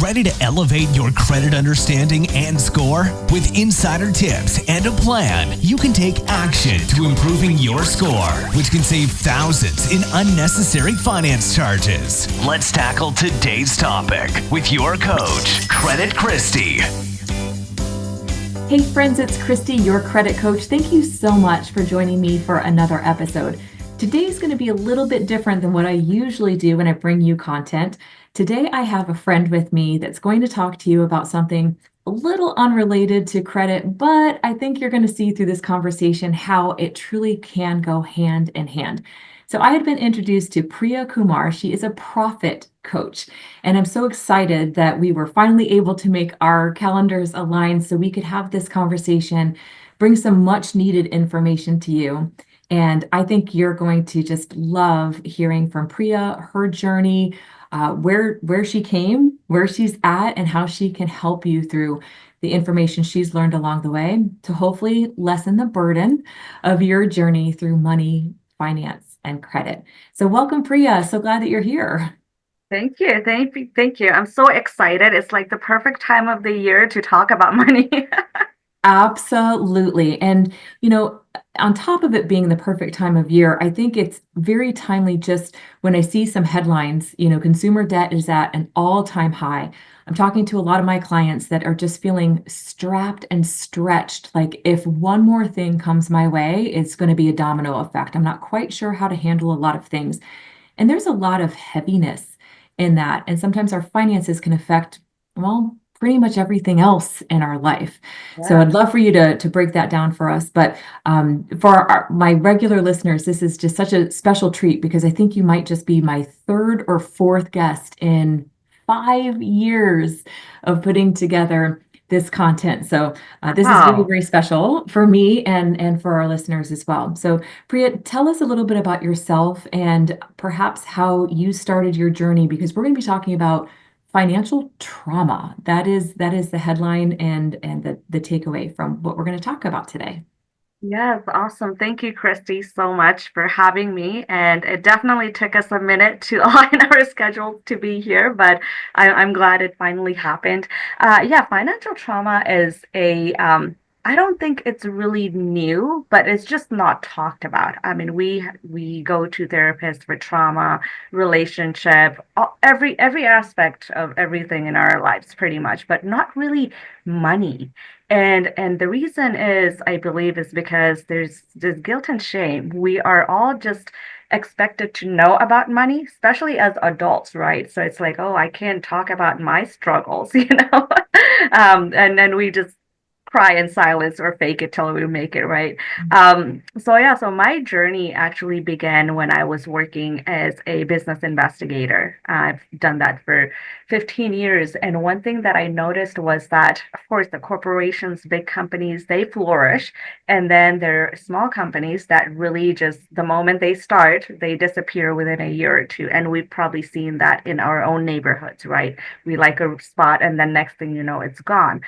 Ready to elevate your credit understanding and score? With insider tips and a plan, you can take action to improving your score, which can save thousands in unnecessary finance charges. Let's tackle today's topic with your coach, Credit Christy. Hey friends, it's Christy, your credit coach. Thank you so much for joining me for another episode. Today's going to be a little bit different than what I usually do when I bring you content. Today, I have a friend with me that's going to talk to you about something a little unrelated to credit, but I think you're going to see through this conversation how it truly can go hand in hand. So I had been introduced to Priya Kumar. She is a profit coach, and I'm so excited that we were finally able to make our calendars align so we could have this conversation, bring some much needed information to you. And I think you're going to just love hearing from Priya, her journey, where she came, where she's at, and how she can help you through the information she's learned along the way to hopefully lessen the burden of your journey through money, finance, and credit. So welcome, Priya. So glad that you're here. Thank you. Thank you. Thank you. I'm so excited. It's like the perfect time of the year to talk about money. Absolutely. And, on top of it being the perfect time of year, I think it's very timely just when I see some headlines, consumer debt is at an all-time high. I'm talking to a lot of my clients that are just feeling strapped and stretched. Like if one more thing comes my way, it's going to be a domino effect. I'm not quite sure how to handle a lot of things. And there's a lot of heaviness in that. And sometimes our finances can affect, well, pretty much everything else in our life. Yeah. So I'd love for you to break that down for us. But for my regular listeners, this is just such a special treat because I think you might just be my third or fourth guest in 5 years of putting together this content. So this is very, very special for me and for our listeners as well. So Priya, tell us a little bit about yourself and perhaps how you started your journey, because we're going to be talking about financial trauma. That is the headline and the takeaway from what we're going to talk about today. Yes, awesome. Thank you, Christy, so much for having me. And it definitely took us a minute to align our schedule to be here, but I'm glad it finally happened. Financial trauma is I don't think it's really new, but it's just not talked about. I mean, we go to therapists for trauma, relationship, every aspect of everything in our lives, pretty much, but not really money. And the reason is, I believe, is because there's guilt and shame. We are all just expected to know about money, especially as adults, right? So it's like, oh, I can't talk about my struggles, and then we just cry in silence or fake it till we make it, right? So my journey actually began when I was working as a business investigator. I've done that for 15 years. And one thing that I noticed was that, of course, the corporations, big companies, they flourish. And then there are small companies that really just, the moment they start, they disappear within a year or two. And we've probably seen that in our own neighborhoods, right? We like a spot and then next thing you know, it's gone.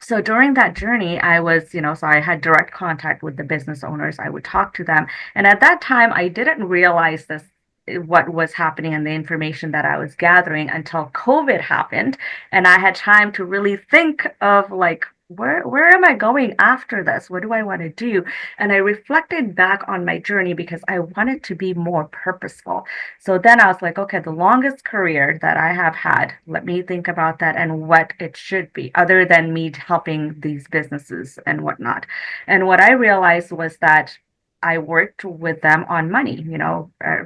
So during that journey, I was, so I had direct contact with the business owners. I would talk to them. And at that time, I didn't realize what was happening and the information that I was gathering until COVID happened. And I had time to really think of like, where am I going after this? What do I want to do? And I reflected back on my journey because I wanted to be more purposeful. So then I was like, okay, the longest career that I have had, let me think about that and what it should be, other than me helping these businesses and whatnot. And what I realized was that I worked with them on money,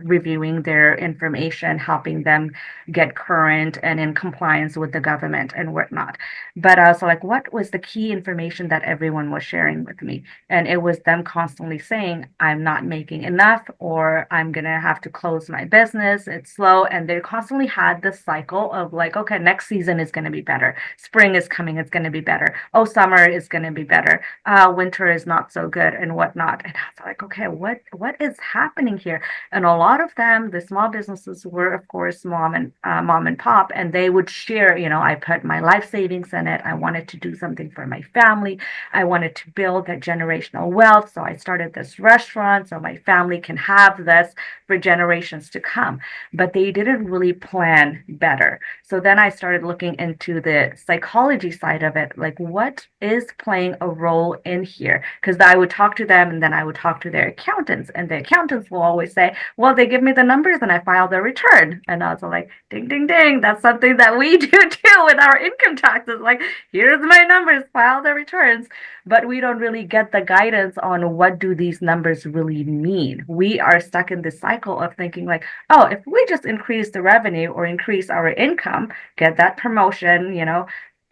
reviewing their information, helping them get current and in compliance with the government and whatnot. But I was like, what was the key information that everyone was sharing with me? And it was them constantly saying, I'm not making enough, or I'm going to have to close my business. It's slow. And they constantly had this cycle of like, okay, next season is going to be better. Spring is coming. It's going to be better. Oh, summer is going to be better. Winter is not so good and whatnot. And I was like, okay, what is happening here? And a lot of them, the small businesses were, of course, mom and pop, and they would share, I put my life savings in it. I wanted to do something for my family. I wanted to build that generational wealth. So I started this restaurant so my family can have this for generations to come. But they didn't really plan better. So then I started looking into the psychology side of it, like what is playing a role in here? Because I would talk to them and then I would talk to their accountants, and the accountants will always say, well, they give me the numbers and I file their return. And I was like, ding, ding, ding. That's something that we do too with our income taxes. Like, here's my numbers, file the returns. But we don't really get the guidance on what do these numbers really mean. We are stuck in this cycle of thinking like, oh, if we just increase the revenue or increase our income, get that promotion,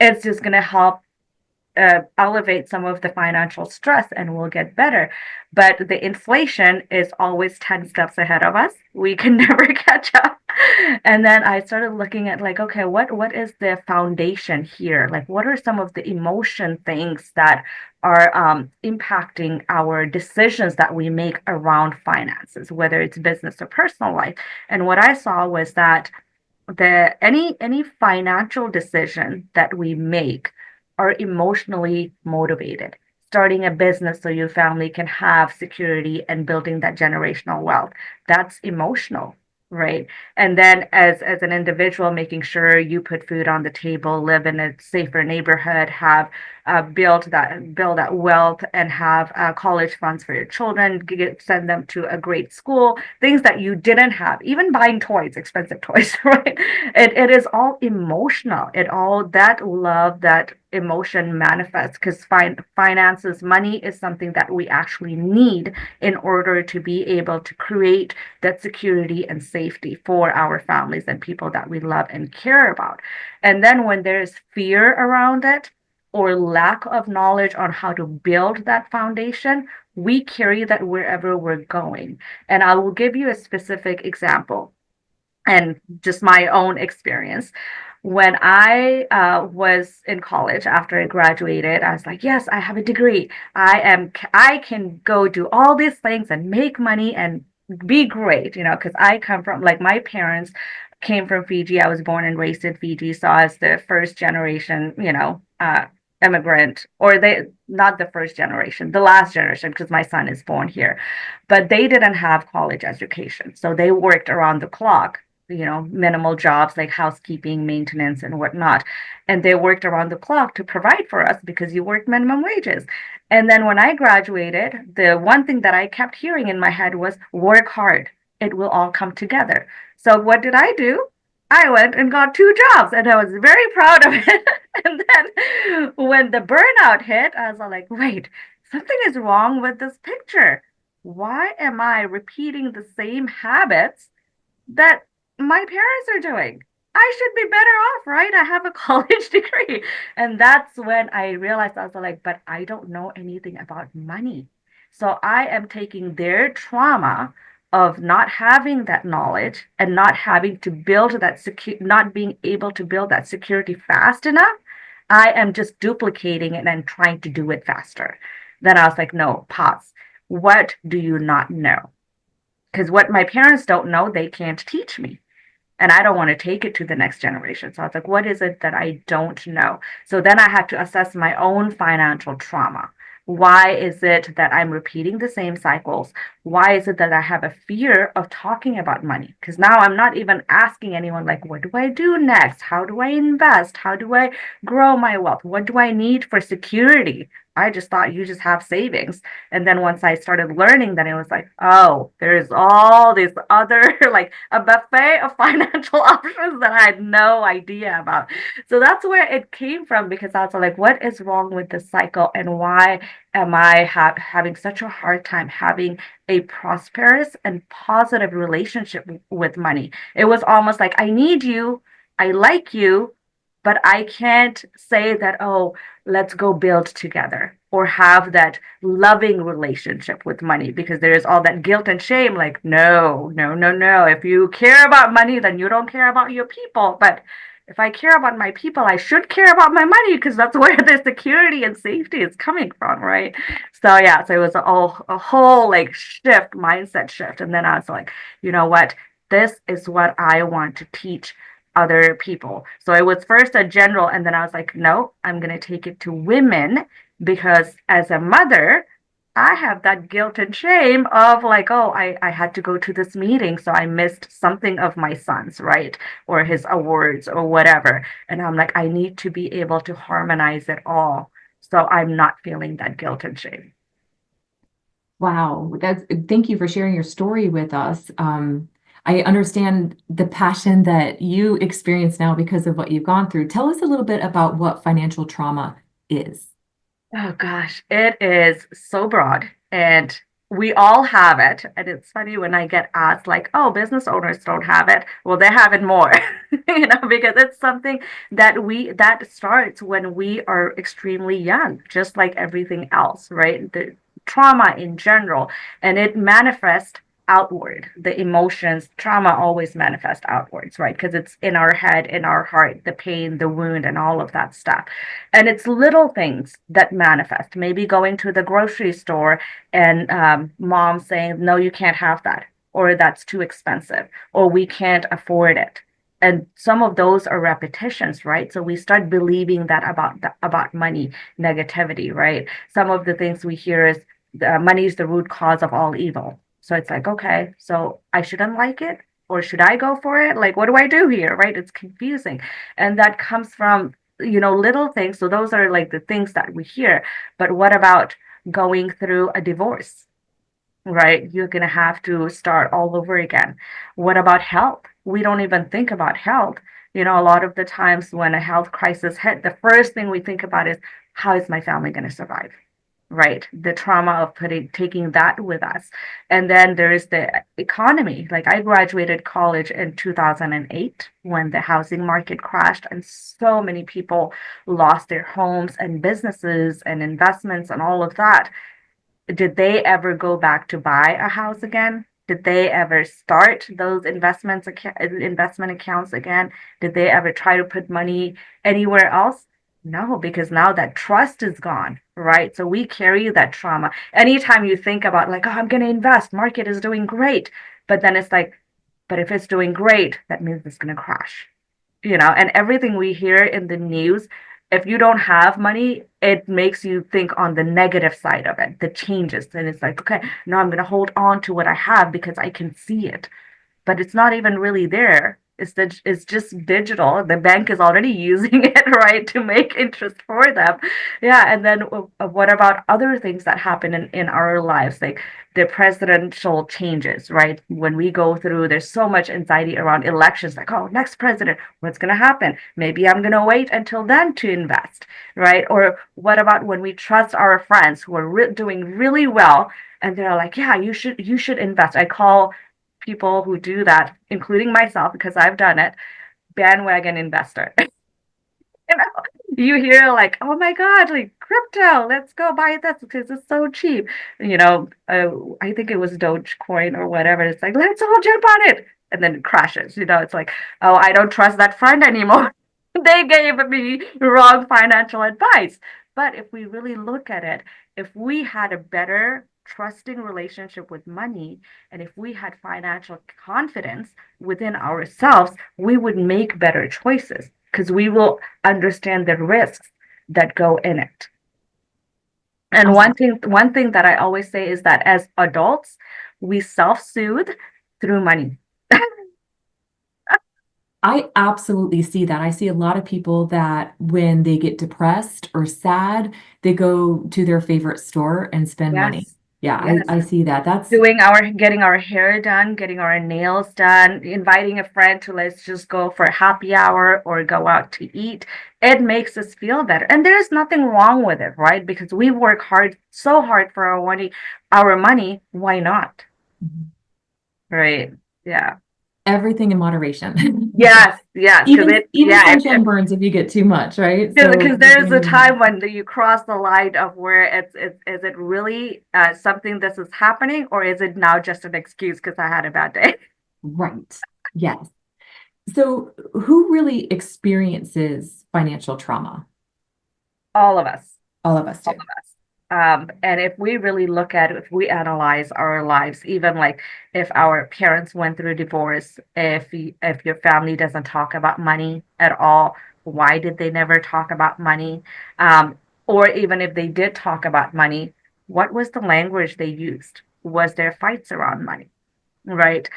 it's just going to help elevate some of the financial stress and we'll get better. But the inflation is always 10 steps ahead of us. We can never catch up. And then I started looking at like, okay, what is the foundation here? Like, what are some of the emotion things that are impacting our decisions that we make around finances, whether it's business or personal life? And what I saw was that any financial decision that we make are emotionally motivated. Starting a business so your family can have security and building that generational wealth, that's emotional, right? And then as an individual, making sure you put food on the table, live in a safer neighborhood, have build that wealth, and have college funds for your children, send them to a great school, things that you didn't have, even buying toys, expensive toys, right? It is all emotional. It all that love, that emotion manifests because finances, money is something that we actually need in order to be able to create that security and safety for our families and people that we love and care about. And then when there's fear around it, or lack of knowledge on how to build that foundation, we carry that wherever we're going. And I will give you a specific example and just my own experience. When I was in college after I graduated, I was like, yes, I have a degree. I can go do all these things and make money and be great, because I come from, like, my parents came from Fiji. I was born and raised in Fiji, so I was the first generation, immigrant, or they not the first generation, the last generation, because my son is born here, but they didn't have college education, so they worked around the clock, minimal jobs like housekeeping, maintenance, and whatnot. And they worked around the clock to provide for us because you work minimum wages. And then when I graduated, the one thing that I kept hearing in my head was work hard. It will all come together. So what did I do? I went and got 2 jobs and I was very proud of it. And then when the burnout hit, I was like, wait, something is wrong with this picture. Why am I repeating the same habits that my parents are doing? I should be better off, right? I have a college degree. And that's when I realized, I was like, but I don't know anything about money. So I am taking their trauma of not having that knowledge and not having to build that not being able to build that security fast enough. I am just duplicating it and trying to do it faster. Then I was like, no, pause. What do you not know? Because what my parents don't know, they can't teach me. And I don't want to take it to the next generation. So I was like, what is it that I don't know? So then I had to assess my own financial trauma. Why is it that I'm repeating the same cycles? Why is it that I have a fear of talking about money? Because now I'm not even asking anyone, like, what do I do next? How do I invest? How do I grow my wealth? What do I need for security? I just thought you just have savings. And then once I started learning, then it was like, oh, there's all these other, like a buffet of financial options that I had no idea about. So that's where it came from, because I was like, what is wrong with this cycle? And why am I having such a hard time having a prosperous and positive relationship with money? It was almost like, I need you, I like you, but I can't say that, oh, let's go build together or have that loving relationship with money, because there's all that guilt and shame. Like, no, no, no, no. If you care about money, then you don't care about your people. But if I care about my people, I should care about my money because that's where the security and safety is coming from, right? So yeah, so it was a whole like shift, mindset shift. And then I was like, you know what? This is what I want to teach other people. So it was first a general, and then I was like, no, I'm going to take it to women because as a mother, I have that guilt and shame of like, oh, I had to go to this meeting, so I missed something of my son's, right? Or his awards or whatever. And I'm like, I need to be able to harmonize it all. So I'm not feeling that guilt and shame. Wow, thank you for sharing your story with us. I understand the passion that you experience now because of what you've gone through. Tell us a little bit about what financial trauma is. Oh gosh, it is so broad and we all have it. And it's funny when I get asked, like, oh, business owners don't have it. Well, they have it more, because it's something that starts when we are extremely young, just like everything else, right? The trauma in general, and it manifests outward. The emotions, trauma always manifest outwards, right? Because it's in our head, in our heart, the pain, the wound, and all of that stuff. And it's little things that manifest. Maybe going to the grocery store and mom saying, no, you can't have that, or that's too expensive, or we can't afford it. And some of those are repetitions, right? So we start believing that about money, negativity, right? Some of the things we hear is money is the root cause of all evil. So it's like, okay, so I shouldn't like it, or should I go for it? Like, what do I do here, right? It's confusing. And that comes from little things. So those are like the things that we hear. But what about going through a divorce, right? You're going to have to start all over again. What about health? We don't even think about health. A lot of the times when a health crisis hit, the first thing we think about is how is my family going to survive? Right, the trauma of taking that with us. And then there's the economy. Like I graduated college in 2008 when the housing market crashed and so many people lost their homes and businesses and investments and all of that. Did they ever go back to buy a house again? Did they ever start those investment accounts again? Did they ever try to put money anywhere else? No, because now that trust is gone, right? So we carry that trauma. Anytime you think about like, oh, I'm going to invest, market is doing great. But then it's like, but if it's doing great, that means it's going to crash, and everything we hear in the news, if you don't have money, it makes you think on the negative side of it, the changes. And it's like, okay, now I'm going to hold on to what I have because I can see it, but it's not even really there. It's just digital. The bank is already using it, right, to make interest for them. Yeah, and then what about other things that happen in our lives, like the presidential changes, right? When we go through, there's so much anxiety around elections, like, oh, next president, what's going to happen? Maybe I'm going to wait until then to invest, right? Or what about when we trust our friends who are doing really well, and they're like, yeah, you should invest. I call people who do that, including myself, because I've done it, bandwagon investor. You hear like, oh my God, like crypto, let's go buy this because it's so cheap. I think it was Dogecoin or whatever. It's like, let's all jump on it. And then it crashes. It's like, oh, I don't trust that friend anymore. They gave me wrong financial advice. But if we really look at it, if we had a better trusting relationship with money, and if we had financial confidence within ourselves, we would make better choices because we will understand the risks that go in it. And one thing that I always say is that as adults, we self-soothe through money. I absolutely see that. I see a lot of people that when they get depressed or sad, they go to their favorite store and spend money. Yes. Yeah, Yes. I see that. That's Getting our hair done, getting our nails done, inviting a friend to let's just go for a happy hour or go out to eat. It makes us feel better. And there's nothing wrong with it, right? Because we work hard, so hard for our money. Why not? Right. Yeah. everything in moderation. Yes, yes. Because Even sunshine burns if you get too much, right? So because there's everything a in time when you cross the line of where it's is it really something this is happening, or is it now just an excuse because I had a bad day? right. Yes. So who really experiences financial trauma? All of us. All of us All do. of us. And if we really look at it, if we analyze our lives, even like if our parents went through divorce, if your family doesn't talk about money at all, why did they never talk about money? Or even if they did talk about money, what was the language they used? Was there fights around money? Right.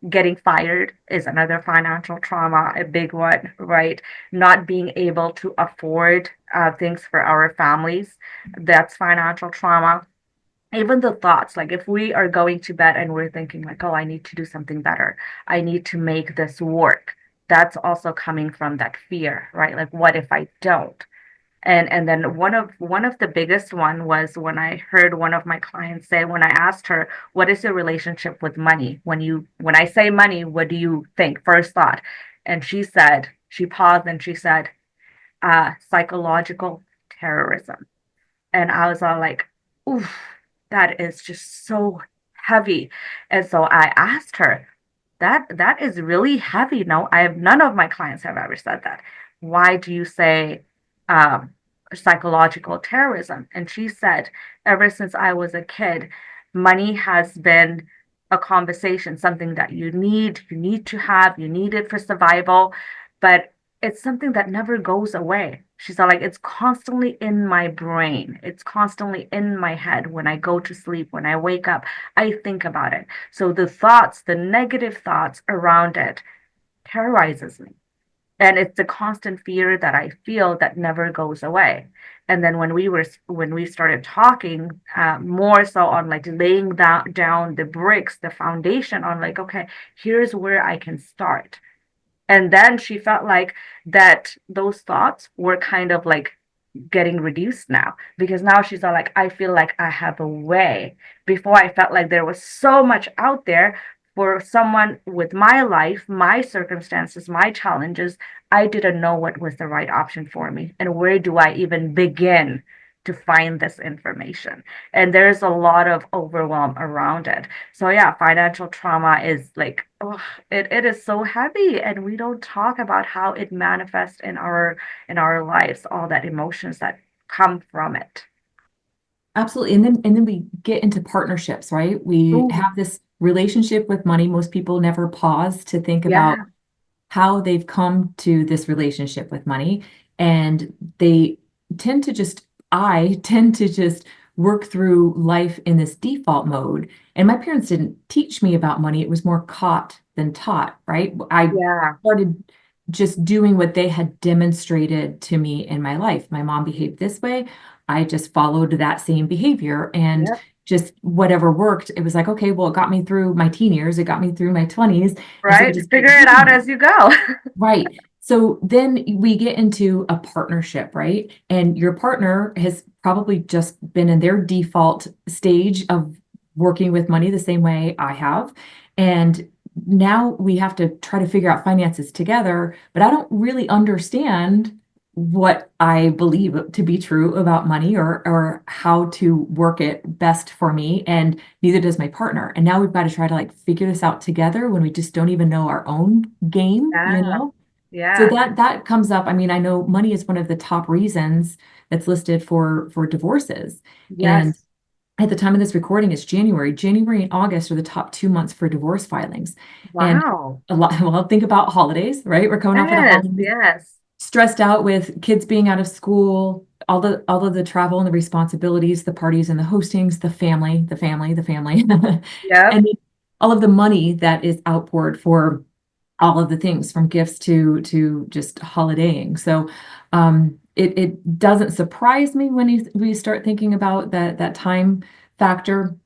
Getting fired is another financial trauma, a big one, right? Not being able to afford things for our families, that's financial trauma. Even the thoughts, like if we are going to bed and we're thinking like, oh, I need to do something better. I need to make this work. That's also coming from that fear, right? Like, what if I don't? And then one of the biggest one was when I heard one of my clients say, when I asked her, what is your relationship with money? When I say money, what do you think? First thought. And she paused and she said, psychological terrorism. And I was all like, oof, that is just so heavy. And so I asked her, that is really heavy. No, I have none of my clients have ever said that. Why do you say um, psychological terrorism? And she said, ever since I was a kid, money has been a conversation, something that you need to have, you need it for survival, but it's something that never goes away. She's all like, it's constantly in my brain. It's constantly in my head. When I go to sleep, when I wake up, I think about it. So the thoughts, the negative thoughts around it terrorizes me. And it's the constant fear that I feel that never goes away. And then when we started talking more so on like laying down the bricks, the foundation on like, okay, here's where I can start. And then she felt like that those thoughts were kind of like getting reduced now because now she's all like, I feel like I have a way. Before I felt like there was so much out there for someone with my life, my circumstances, my challenges. I didn't know what was the right option for me. And where do I even begin to find this information? And there's a lot of overwhelm around it. So yeah, financial trauma is like, oh, it is so heavy and we don't talk about how it manifests in our lives, all that emotions that come from it. Absolutely. And then we get into partnerships, right? We Ooh, have this relationship with money. Most people never pause to think about yeah, how they've come to this relationship with money. And they tend to just, I tend to just work through life in this default mode. And my parents didn't teach me about money. It was more caught than taught, right? I yeah, started just doing what they had demonstrated to me in my life. My mom behaved this way. I just followed that same behavior and yep, just whatever worked. It was like, okay, well, it got me through my teen years, it got me through my 20s. And so I right. just Figure keep it doing out that. as you go. Right. So then we get into a partnership, right? And your partner has probably just been in their default stage of working with money the same way I have. And now we have to try to figure out finances together, but I don't really understand what I believe to be true about money or how to work it best for me. And neither does my partner. And now we've got to try to like figure this out together when we just don't even know our own game, you Yeah, know? So yeah, that comes up. I mean, I know money is one of the top reasons that's listed for divorces. And yes. at the time of this recording, it's January. January and August are the top 2 months for divorce filings. And Wow. a lot, well, think about holidays, right? We're coming off of the Yes, holidays, yes. stressed out with kids being out of school, all of the travel and the responsibilities, the parties and the hostings, the family, Yep. and all of the money that is outpoured for all of the things from gifts to just holidaying. So it doesn't surprise me when we start thinking about that time factor.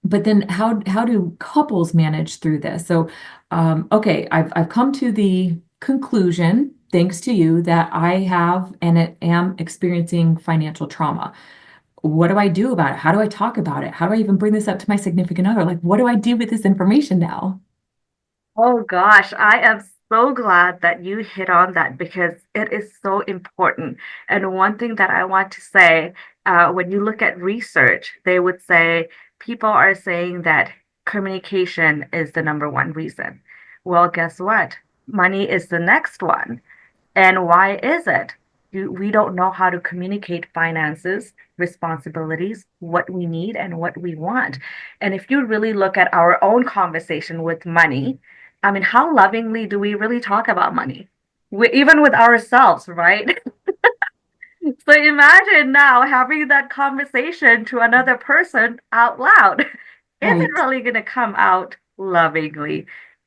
But then how do couples manage through this? So okay, I've come to the conclusion, thanks to you, that I have and am experiencing financial trauma. What do I do about it? How do I talk about it? How do I even bring this up to my significant other? Like, what do I do with this information now? Oh gosh, I am so glad that you hit on that because it is so important. And one thing that I want to say, when you look at research, they would say people are saying that communication is the number one reason. Well, guess what? money is the next one. And why is it? We don't know how to communicate finances, responsibilities, what we need, and what we want. And if you really look at our own conversation with money, I mean, how lovingly do we really talk about money? Even with ourselves, right? So imagine now having that conversation to another person out loud. Is it Right. really going to come out lovingly?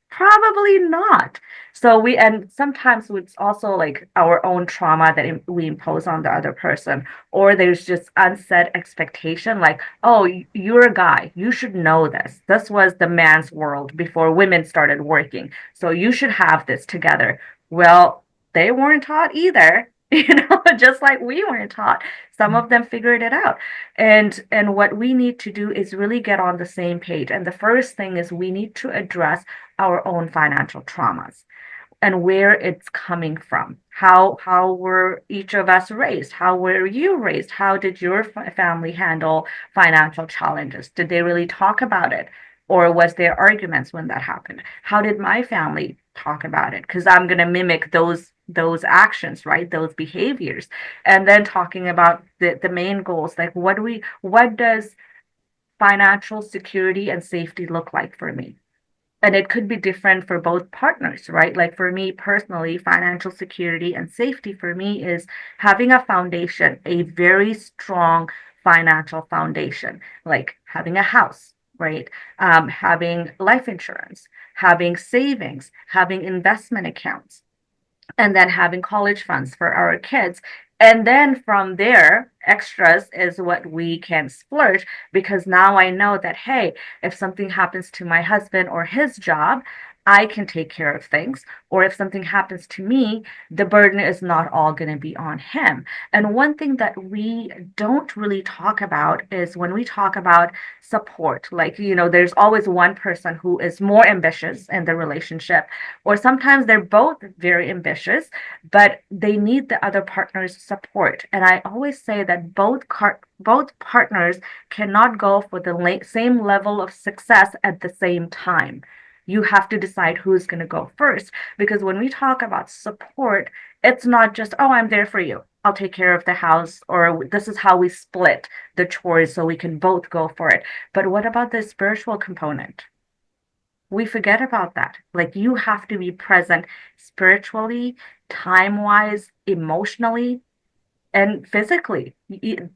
Probably not. So and sometimes it's also like our own trauma that we impose on the other person, or there's just unsaid expectation like, oh, you're a guy, you should know this. This was the man's world before women started working. So you should have this together. Well, they weren't taught either. Just like we weren't taught. Some of them figured it out. And what we need to do is really get on the same page. And the first thing is we need to address our own financial traumas and where it's coming from. How were each of us raised? How were you raised? How did your family handle financial challenges? Did they really talk about it? Or was there arguments when that happened? How did my family talk about it? Because I'm going to mimic those actions, right? Those behaviors. And then talking about the main goals, like what does financial security and safety look like for me? And it could be different for both partners, right? Like for me personally, financial security and safety for me is having a foundation, a very strong financial foundation, like having a house, right? Having life insurance, having savings, having investment accounts, and then having college funds for our kids. And then from there, extras is what we can splurge because now I know that, hey, if something happens to my husband or his job, I can take care of things. Or if something happens to me, the burden is not all going to be on him. And one thing that we don't really talk about is when we talk about support, like, there's always one person who is more ambitious in the relationship, or sometimes they're both very ambitious, but they need the other partner's support. And I always say that both partners cannot go for the same level of success at the same time. You have to decide who's going to go first. Because when we talk about support, it's not just, oh, I'm there for you. I'll take care of the house, or this is how we split the chores so we can both go for it. But what about the spiritual component? We forget about that. Like you have to be present spiritually, time-wise, emotionally, and physically.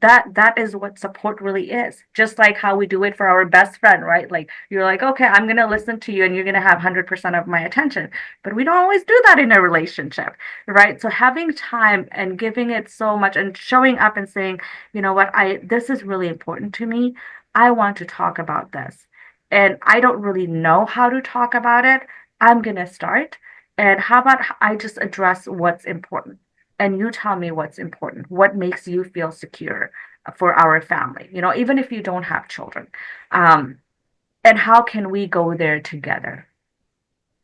That is what support really is. Just like how we do it for our best friend, right? Like you're like, okay, I'm gonna listen to you and you're gonna have 100% of my attention. But we don't always do that in a relationship, right? So having time and giving it so much and showing up and saying, you know what, I this is really important to me. I want to talk about this. And I don't really know how to talk about it. I'm gonna start. And how about I just address what's important? And you tell me what's important, what makes you feel secure for our family, even if you don't have children. Um, and how can we go there together?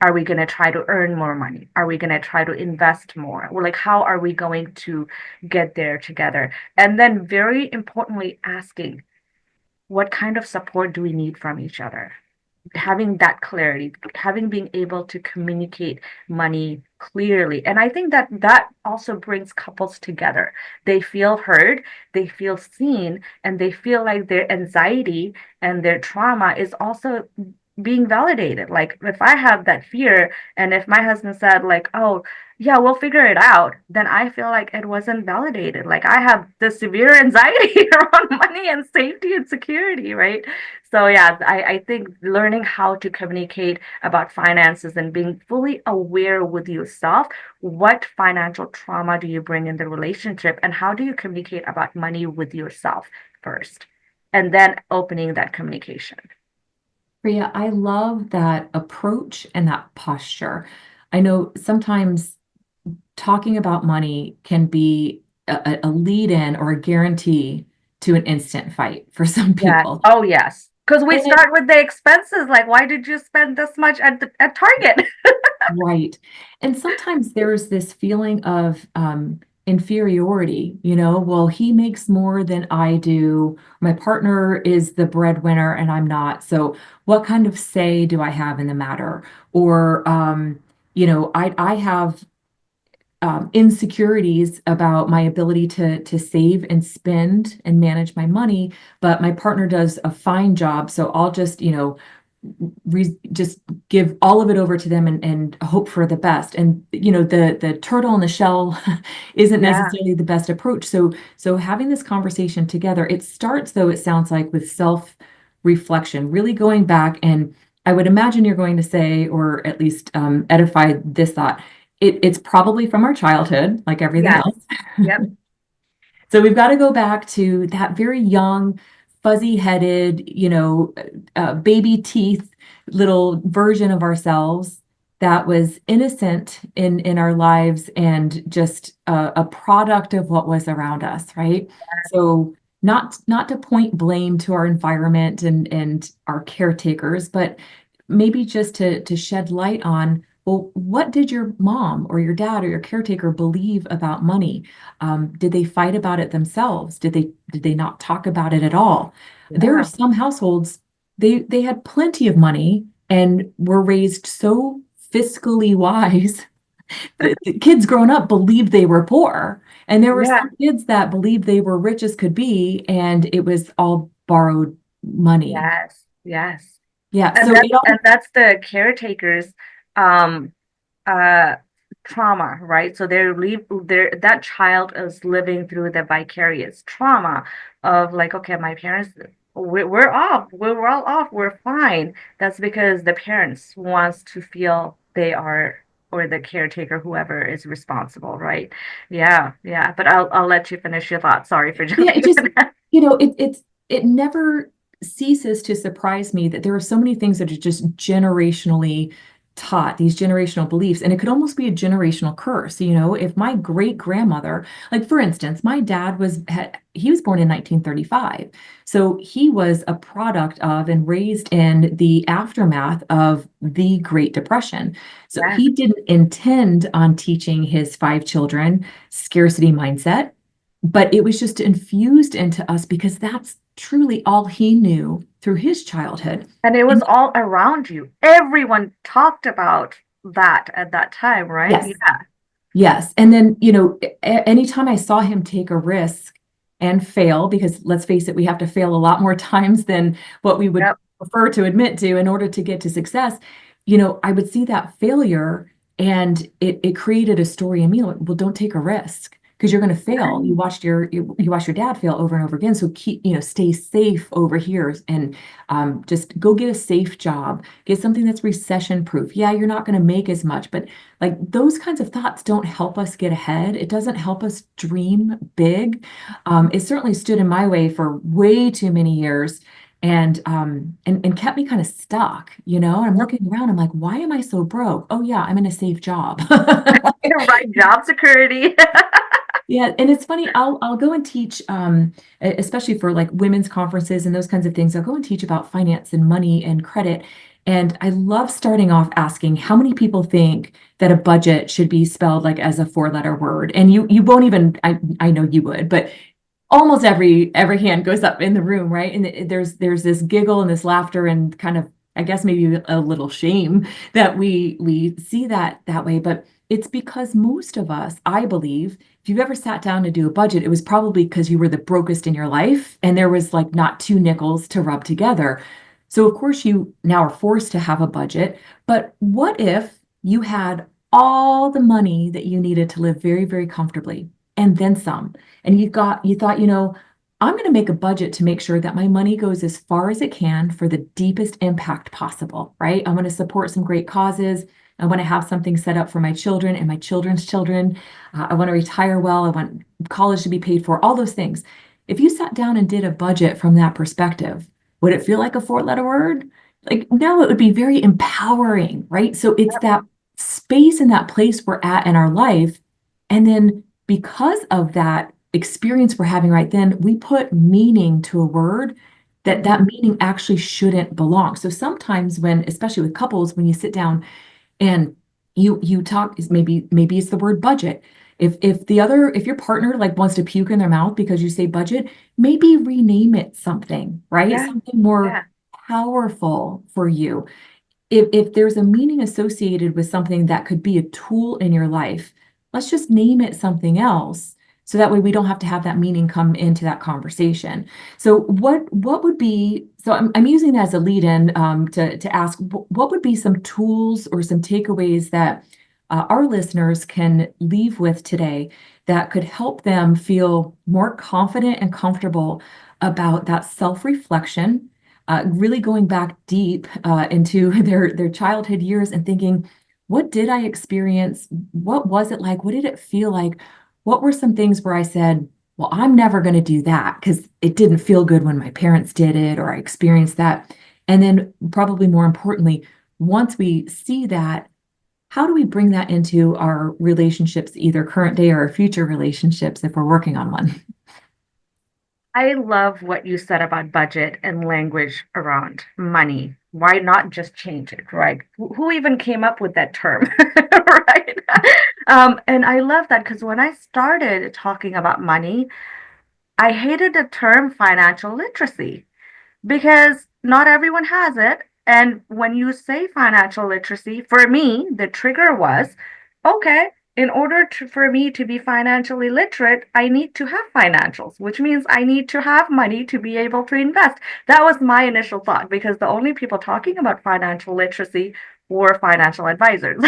Are we going to try to earn more money? Are we going to try to invest more? Or like, how are we going to get there together? And then, very importantly, asking, what kind of support do we need from each other? Having that clarity, having being able to communicate money clearly. And I think that that also brings couples together. They feel heard, they feel seen, and they feel like their anxiety and their trauma is also being validated. Like if I have that fear and if my husband said like, "Oh, yeah, we'll figure it out," then I feel like it wasn't validated. Like I have this severe anxiety around money and safety and security, right? So yeah, I think learning how to communicate about finances and being fully aware with yourself, what financial trauma do you bring in the relationship and how do you communicate about money with yourself first, and then opening that communication. Priya, I love that approach and that posture. I know sometimes talking about money can be a lead in or a guarantee to an instant fight for some Yes. people. Oh, yes. Because we And it, start with the expenses. Like, why did you spend this much at Target? right. And sometimes there's this feeling of inferiority, well, he makes more than I do. My partner is the breadwinner and I'm not. So what kind of say do I have in the matter? Or, I have insecurities about my ability to save and spend and manage my money, but my partner does a fine job. So I'll just, just give all of it over to them and hope for the best. And the turtle in the shell isn't Yeah. necessarily the best approach. So having this conversation together, it starts though, it sounds like, with self reflection, really going back. And I would imagine you're going to say, or at least edify this thought, it's probably from our childhood, like everything Yes. else. Yep. So we've got to go back to that very young, fuzzy-headed, baby teeth little version of ourselves that was innocent in our lives and just a product of what was around us, right? So not to point blame to our environment and our caretakers, but maybe just to shed light on, well, what did your mom or your dad or your caretaker believe about money? Did they fight about it themselves? Did they not talk about it at all? There are Yeah. some households, they had plenty of money and were raised so fiscally wise that the kids growing up believed they were poor. And there were Yeah. some kids that believed they were rich as could be, and it was all borrowed money. Yes. Yes. Yeah, And so it all that's the caretaker's um uh trauma, right? So they're that child is living through the vicarious trauma of like, okay, my parents, we're off, we're all off, we're fine. That's because the parents wants to feel they are, or the caretaker, whoever is responsible, right? Yeah, yeah. But I'll let you finish your thought. Sorry for Yeah, it jumping just, in. it never ceases to surprise me that there are so many things that are just generationally taught, these generational beliefs, and it could almost be a generational curse. If my great grandmother, like for instance, my dad he was born in 1935. So he was a product of and raised in the aftermath of the Great Depression. So Yes. he didn't intend on teaching his five children scarcity mindset, but it was just infused into us because that's truly all he knew through his childhood. And it was And all around you. Everyone talked about that at that time, right? yes, Yeah. yes. And then, anytime I saw him take a risk and fail, because let's face it, we have to fail a lot more times than what we would Yep. prefer to admit to in order to get to success, I would see that failure and it created a story in me like, well, don't take a risk because you're going to fail. You watched your dad fail over and over again. So stay safe over here and just go get a safe job, get something that's recession proof. Yeah, you're not going to make as much, but like those kinds of thoughts don't help us get ahead. It doesn't help us dream big. It certainly stood in my way for way too many years and kept me kind of stuck, I'm looking around, I'm like, why am I so broke? Oh yeah, I'm in a safe job. Right. Job security. Yeah, and it's funny, I'll go and teach, especially for like women's conferences and those kinds of things. I'll go and teach about finance and money and credit. And I love starting off asking how many people think that a budget should be spelled like as a four-letter word. And you won't even, I know you would, but almost every hand goes up in the room, right? And there's this giggle and this laughter and kind of, I guess, maybe a little shame that we see that way. But it's because most of us, I believe, if you've ever sat down to do a budget, it was probably because you were the brokest in your life and there was like not two nickels to rub together. So of course you now are forced to have a budget. But what if you had all the money that you needed to live very, very comfortably and then some? And you thought, I'm going to make a budget to make sure that my money goes as far as it can for the deepest impact possible, right? I want to support some great causes. I want to have something set up for my children and my children's children. I want to retire well. I want college to be paid for, all those things. If you sat down and did a budget from that perspective, would it feel like a four-letter word? Like, no, it would be very empowering, right? So it's that space and that place we're at in our life. And then because of that experience we're having right then, we put meaning to a word that meaning actually shouldn't belong. So sometimes when, especially with couples, when you sit down and you talk, is maybe it's the word budget. If your partner like wants to puke in their mouth because you say budget, maybe rename it something, right? Yeah. Something more Yeah. powerful for you. if there's a meaning associated with something that could be a tool in your life, let's just name it something else. So that way we don't have to have that meaning come into that conversation. So what would be, so I'm using that as a lead in to ask what would be some tools or some takeaways that our listeners can leave with today that could help them feel more confident and comfortable about that self-reflection, really going back deep into their childhood years and thinking, what did I experience? What was it like? What did it feel like? What were some things where I said, well, I'm never going to do that because it didn't feel good when my parents did it or I experienced that. And then, probably more importantly, once we see that, how do we bring that into our relationships, either current day or future relationships, if we're working on one? I love what you said about budget and language around money. Why not just change it, right? Who even came up with that term, right? And I love that because when I started talking about money, I hated the term financial literacy because not everyone has it. And when you say financial literacy, for me, the trigger was okay, in order for me to be financially literate, I need to have financials, which means I need to have money to be able to invest. That was my initial thought because the only people talking about financial literacy were financial advisors.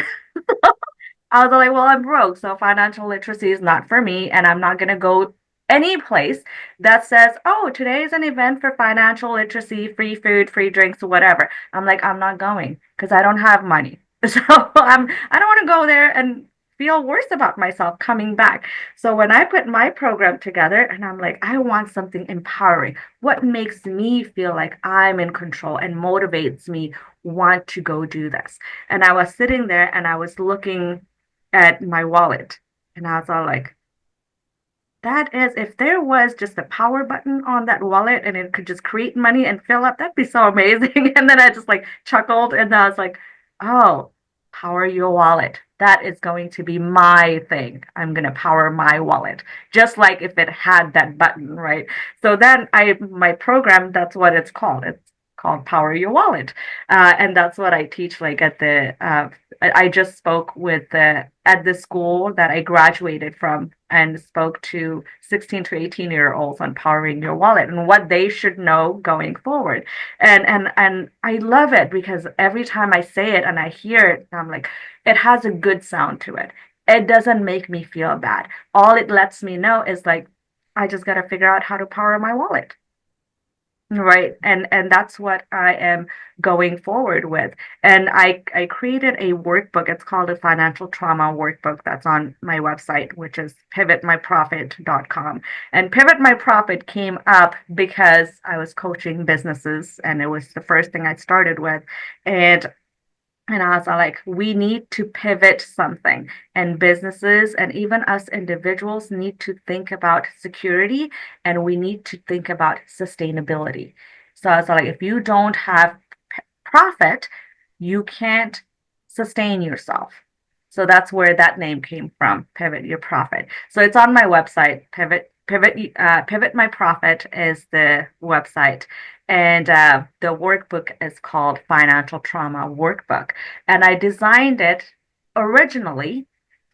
I was like, well, I'm broke, so financial literacy is not for me, and I'm not going to go any place that says, oh, today is an event for financial literacy, free food, free drinks, whatever. I'm like, I'm not going because I don't have money. So I don't want to go there and feel worse about myself coming back. So when I put my program together and I'm like, I want something empowering, what makes me feel like I'm in control and motivates me want to go do this. And I was sitting there and I was looking at my wallet. And I was all like, that is, if there was just a power button on that wallet and it could just create money and fill up, that'd be so amazing. And then I just like chuckled and I was like, oh, power your wallet. That is going to be my thing. I'm going to power my wallet, just like if it had that button, right? So then my program, that's what it's called. It's called Power Your Wallet. And that's what I teach like at I just spoke with at the school that I graduated from and spoke to 16 to 18-year-olds on powering your wallet and what they should know going forward. And I love it because every time I say it and I hear it, I'm like, it has a good sound to it. It doesn't make me feel bad. All it lets me know is like, I just got to figure out how to power my wallet. Right. And that's what I am going forward with. And I created a workbook. It's called a financial trauma workbook that's on my website, which is pivotmyprofit.com. And Pivot My Profit came up because I was coaching businesses and it was the first thing I started with. And I was like, we need to pivot something. And businesses and even us individuals need to think about security and we need to think about sustainability. So I was like, if you don't have profit, you can't sustain yourself. So that's where that name came from, Pivot Your Profit. So it's on my website, Pivot My Profit is the website. And the workbook is called Financial Trauma Workbook. And I designed it originally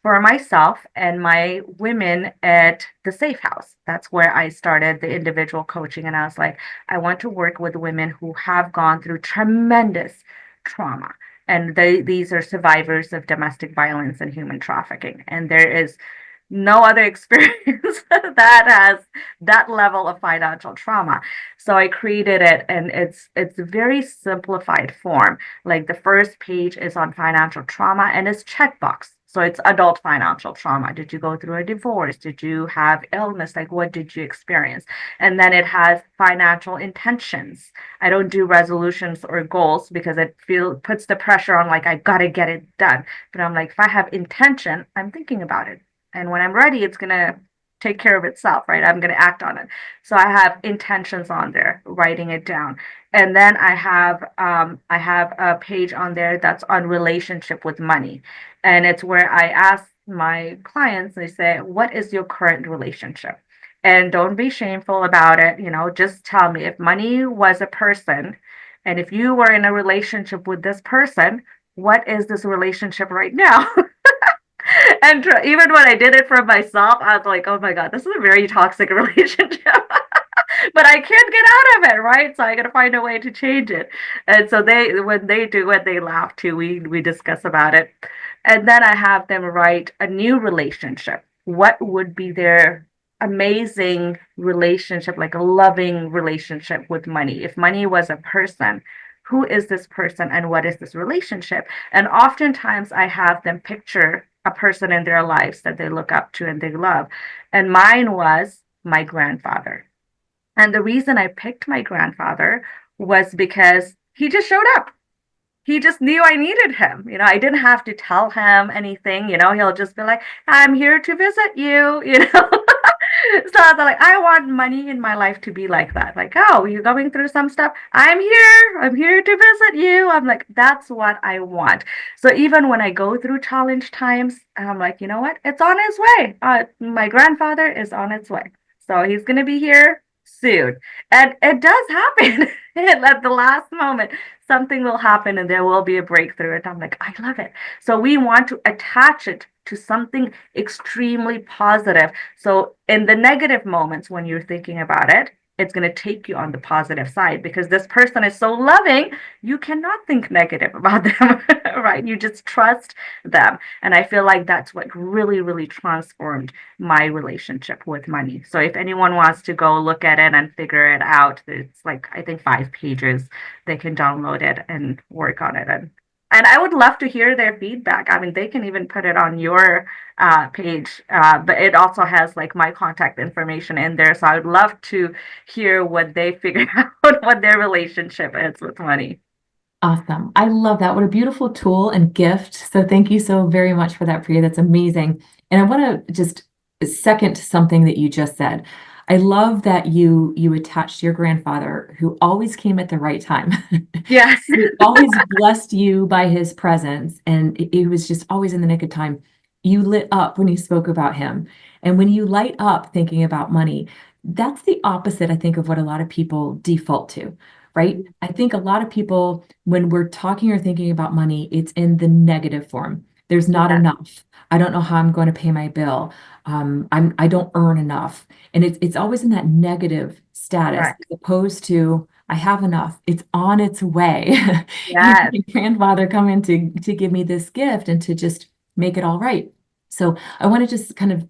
for myself and my women at the Safe House. That's where I started the individual coaching. And I was like, I want to work with women who have gone through tremendous trauma. And these are survivors of domestic violence and human trafficking. And there is no other experience that has that level of financial trauma. So I created it and it's a very simplified form. Like the first page is on financial trauma and it's checkbox. So it's adult financial trauma. Did you go through a divorce? Did you have illness? Like what did you experience? And then it has financial intentions. I don't do resolutions or goals because it puts the pressure on like I gotta get it done. But I'm like, if I have intention, I'm thinking about it. And when I'm ready, it's going to take care of itself, right? I'm going to act on it. So I have intentions on there, writing it down. And then I have a page on there that's on relationship with money. And it's where I ask my clients, they say, what is your current relationship? And don't be shameful about it. You know, just tell me if money was a person And if you were in a relationship with this person, what is this relationship right now? And even when I did it for myself, I was like, oh my God, this is a very toxic relationship. But I can't get out of it, right? So I got to find a way to change it. And so when they do it, they laugh too. We discuss about it. And then I have them write a new relationship. What would be their amazing relationship, like a loving relationship with money? If money was a person, who is this person and what is this relationship? And oftentimes I have them picture a person in their lives that they look up to and they love. And mine was my grandfather. And the reason I picked my grandfather was because he just showed up. He just knew I needed him. I didn't have to tell him anything. He'll just be like, I'm here to visit you. So I was like, I want money in my life to be like that. Like, oh, you're going through some stuff. I'm here. I'm here to visit you. I'm like, that's what I want. So even when I go through challenge times, I'm like, you know what? It's on its way. My grandfather is on its way. So he's going to be here soon. And it does happen. At the last moment, something will happen and there will be a breakthrough. And I'm like, I love it. So we want to attach it to something extremely positive. So in the negative moments when you're thinking about it, it's going to take you on the positive side because this person is so loving, you cannot think negative about them, right? You just trust them. And I feel like that's what really, really transformed my relationship with money. So if anyone wants to go look at it and figure it out, it's like, I think 5 pages. They can download it and work on it. And I would love to hear their feedback. I mean, they can even put it on your page, but it also has like my contact information in there. So I would love to hear what they figure out, what their relationship is with money. Awesome. I love that. What a beautiful tool and gift. So thank you so very much for that, Priya. That's amazing. And I want to just second something that you just said. I love that you attached your grandfather, who always came at the right time. Yes. He always blessed you by his presence, and it was just always in the nick of time. You lit up when you spoke about him. And when you light up thinking about money, that's the opposite, I think, of what a lot of people default to, right? I think a lot of people, when we're talking or thinking about money, it's in the negative form. There's not Yes. enough. I don't know how I'm going to pay my bill. I don't earn enough. And it's always in that negative status Correct. as opposed to I have enough. It's on its way. Yes. My grandfather come in to give me this gift and to just make it all right. So I want to just kind of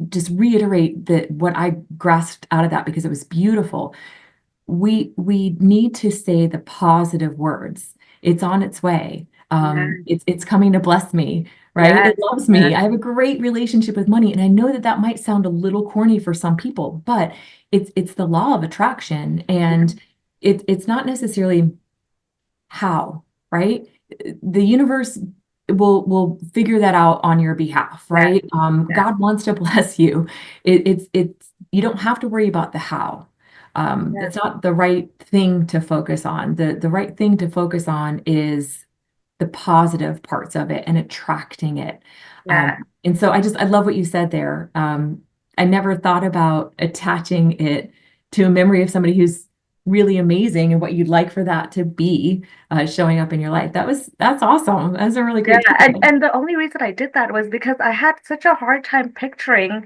just reiterate that what I grasped out of that because it was beautiful. We need to say the positive words. It's on its way. Yes. It's coming to bless me, right? Yes. It loves Yes. me. I have a great relationship with money, and I know that that might sound a little corny for some people, but it's the law of attraction, and it's not necessarily how, right? The universe will figure that out on your behalf, Yes. right? Yes. God wants to bless you. It's you don't have to worry about the how. Yes. That's not the right thing to focus on. The right thing to focus on is the positive parts of it and attracting it. Yes. And so I love what you said there. I never thought about attaching it to a memory of somebody who's really amazing and what you'd like for that to be showing up in your life. That's awesome. That's a really Yeah. great And tool. and the only reason I did that was because I had such a hard time picturing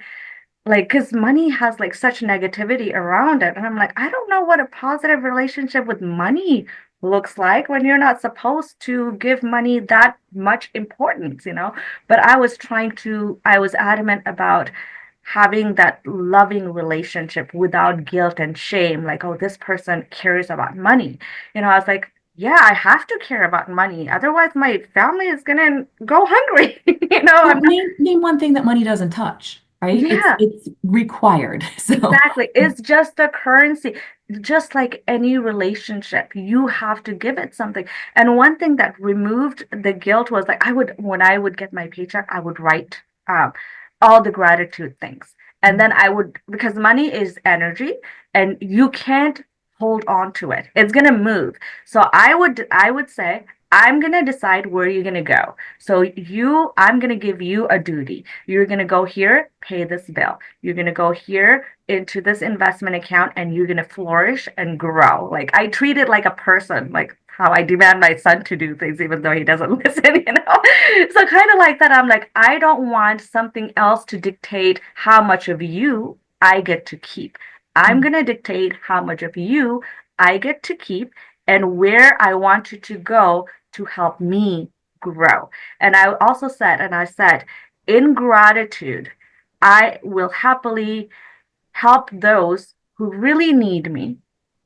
like because money has like such negativity around it and I'm like I don't know what a positive relationship with money looks like when you're not supposed to give money that much importance. But I was adamant about having that loving relationship without guilt and shame, like, oh, this person cares about money. I was like, yeah, I have to care about money, otherwise my family is gonna go hungry. Well, I'm not. name one thing that money doesn't touch, right? Yeah. It's required. So Exactly. It's just a currency. Just like any relationship, you have to give it something. And one thing that removed the guilt was like when I would get my paycheck, I would write um, all the gratitude things. And then because money is energy and you can't hold on to it. It's gonna move. So I would say I'm going to decide where you're going to go. So I'm going to give you a duty. You're going to go here, pay this bill. You're going to go here into this investment account and you're going to flourish and grow. Like I treat it like a person, like how I demand my son to do things, even though he doesn't listen. So kind of like that, I'm like, I don't want something else to dictate how much of you I get to keep. I'm Mm. going to dictate how much of you I get to keep and where I want you to go to help me grow. And I said, in gratitude, I will happily help those who really need me.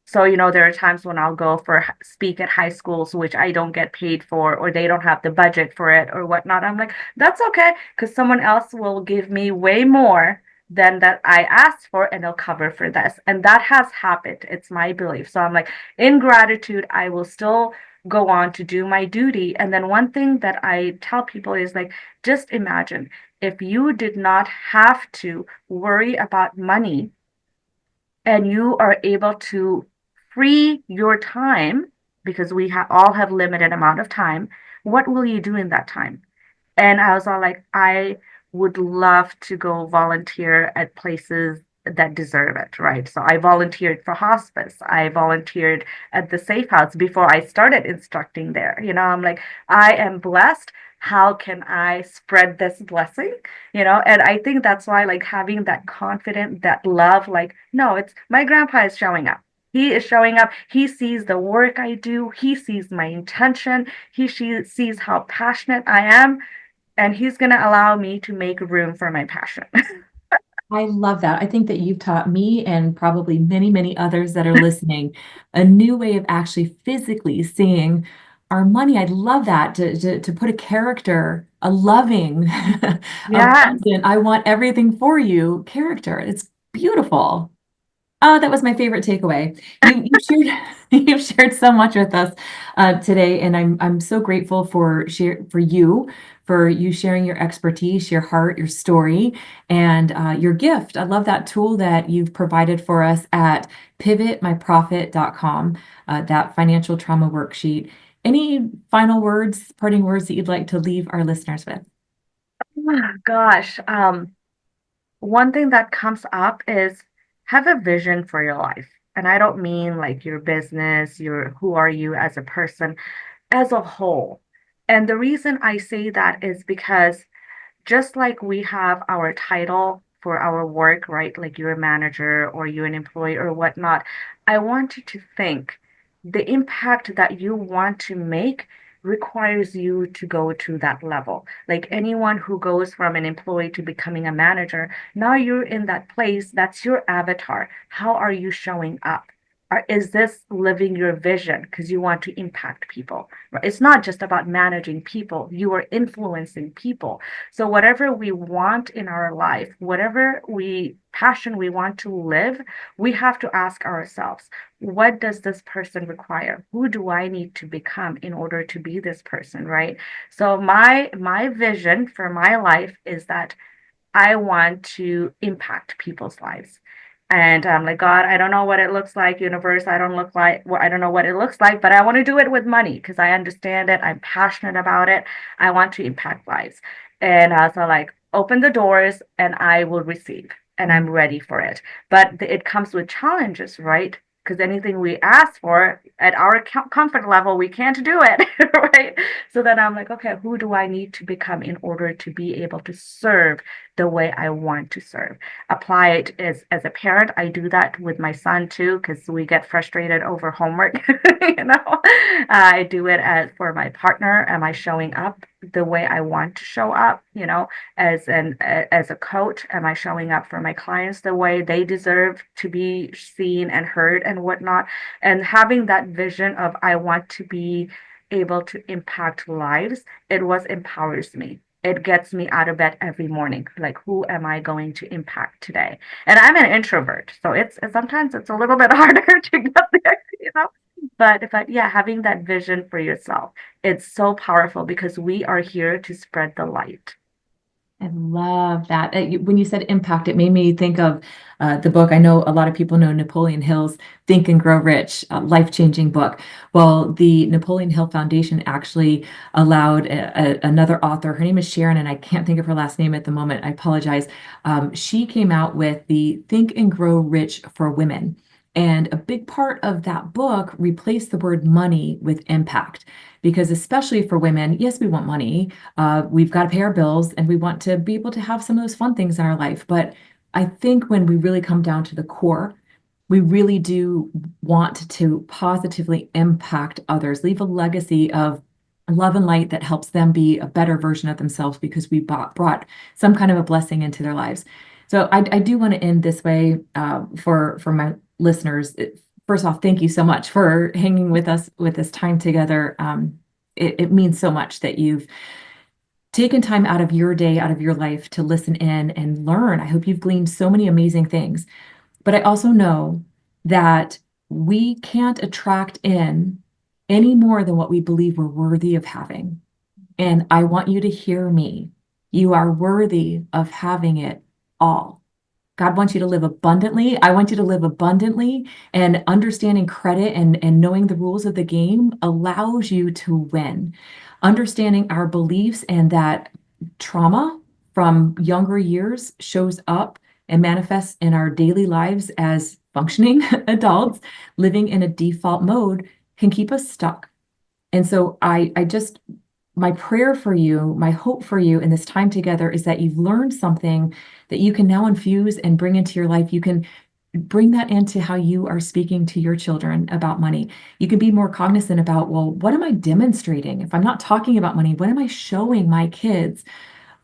So, there are times when I'll go for speak at high schools, which I don't get paid for, or they don't have the budget for it or whatnot. I'm like, that's okay, because someone else will give me way more than that I asked for, and they'll cover for this. And that has happened. It's my belief. So I'm like, in gratitude, I will still go on to do my duty. And then one thing that I tell people is like, just imagine if you did not have to worry about money and you are able to free your time because all have limited amount of time, what will you do in that time? And I was all like, I would love to go volunteer at places that deserve it, right? So I volunteered for hospice. I volunteered at the safe house before I started instructing there. I'm like, I am blessed. How can I spread this blessing? And I think that's why, like, having that confidence, that love, like, no, it's my grandpa is showing up. He is showing up. He sees the work I do. He sees my intention. She sees how passionate I am, and he's going to allow me to make room for my passion. I love that. I think that you've taught me and probably many, many others that are listening a new way of actually physically seeing our money. I love that to put a character, a loving, Yes. abundant, I want everything for you character. It's beautiful. Oh, that was my favorite takeaway. You shared you've shared so much with us today, and I'm so grateful for you sharing your expertise, your heart, your story, and your gift. I love that tool that you've provided for us at pivotmyprofit.com, that financial trauma worksheet. Any final words, parting words that you'd like to leave our listeners with? Gosh, one thing that comes up is have a vision for your life. And I don't mean like your business, who are you as a person, as a whole. And the reason I say that is because just like we have our title for our work, right? Like you're a manager or you're an employee or whatnot. I want you to think the impact that you want to make requires you to go to that level. Like anyone who goes from an employee to becoming a manager, now you're in that place. That's your avatar. How are you showing up? Is this living your vision because you want to impact people? It's not just about managing people, you are influencing people. So whatever we want in our life, whatever passion we want to live, we have to ask ourselves, what does this person require? Who do I need to become in order to be this person, right? So my vision for my life is that I want to impact people's lives. And I'm like, God, I don't know what it looks like, universe. I don't know what it looks like, but I want to do it with money because I understand it. I'm passionate about it. I want to impact lives. And so like open the doors and I will receive and I'm ready for it. But it comes with challenges, right? Because anything we ask for at our comfort level, we can't do it, right? So then I'm like, okay, who do I need to become in order to be able to serve the way I want to serve? Apply it as a parent. I do that with my son too, because we get frustrated over homework. I do it for my partner. Am I showing up the way I want to show up? As a coach, am I showing up for my clients the way they deserve to be seen and heard and whatnot? And having that vision of I want to be able to impact lives, it was empowers me. It gets me out of bed every morning. Like, who am I going to impact today? And I'm an introvert, so it's sometimes it's a little bit harder to get there. But yeah, having that vision for yourself, it's so powerful because we are here to spread the light. I love that. When you said impact, it made me think of the book. I know a lot of people know Napoleon Hill's Think and Grow Rich, life-changing book. Well, the Napoleon Hill Foundation actually allowed another author. Her name is Sharon, and I can't think of her last name at the moment. I apologize. She came out with the Think and Grow Rich for Women. And a big part of that book replaced the word money with impact. Because especially for women, yes, we want money. We've got to pay our bills and we want to be able to have some of those fun things in our life. But I think when we really come down to the core, we really do want to positively impact others, leave a legacy of love and light that helps them be a better version of themselves because we brought some kind of a blessing into their lives. So I do want to end this way for my listeners. First off, thank you so much for hanging with us with this time together. It means so much that you've taken time out of your day, out of your life to listen in and learn. I hope you've gleaned so many amazing things. But I also know that we can't attract in any more than what we believe we're worthy of having. And I want you to hear me. You are worthy of having it all. God wants you to live abundantly. I want you to live abundantly, and understanding credit and knowing the rules of the game allows you to win. Understanding our beliefs and that trauma from younger years shows up and manifests in our daily lives as functioning adults living in a default mode can keep us stuck. And so my prayer for you, my hope for you in this time together is that you've learned something that you can now infuse and bring into your life. You can bring that into how you are speaking to your children about money. You can be more cognizant about, well, what am I demonstrating? If I'm not talking about money, what am I showing my kids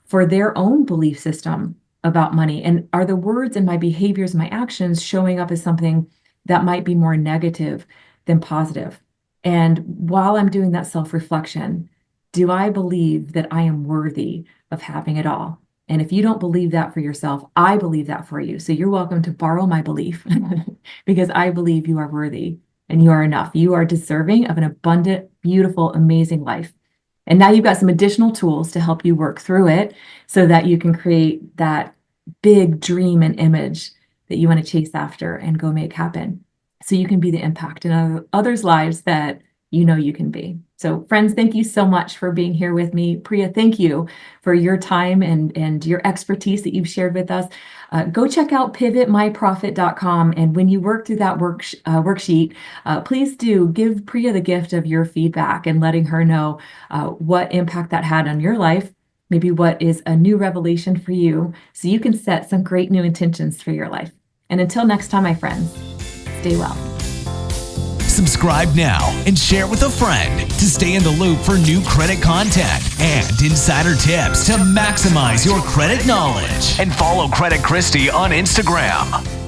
for their own belief system about money? And are the words and my behaviors, my actions showing up as something that might be more negative than positive? And while I'm doing that self-reflection, do I believe that I am worthy of having it all? And if you don't believe that for yourself, I believe that for you. So you're welcome to borrow my belief because I believe you are worthy and you are enough. You are deserving of an abundant, beautiful, amazing life. And now you've got some additional tools to help you work through it so that you can create that big dream and image that you want to chase after and go make happen. So you can be the impact in others' lives that you know you can be. So friends, thank you so much for being here with me. Priya, thank you for your time and your expertise that you've shared with us. Go check out pivotmyprofit.com. And when you work through that worksheet, please do give Priya the gift of your feedback and letting her know what impact that had on your life, maybe what is a new revelation for you, so you can set some great new intentions for your life. And until next time, my friends, stay well. Subscribe now and share with a friend to stay in the loop for new credit content and insider tips to maximize your credit knowledge. And follow Credit Christie on Instagram.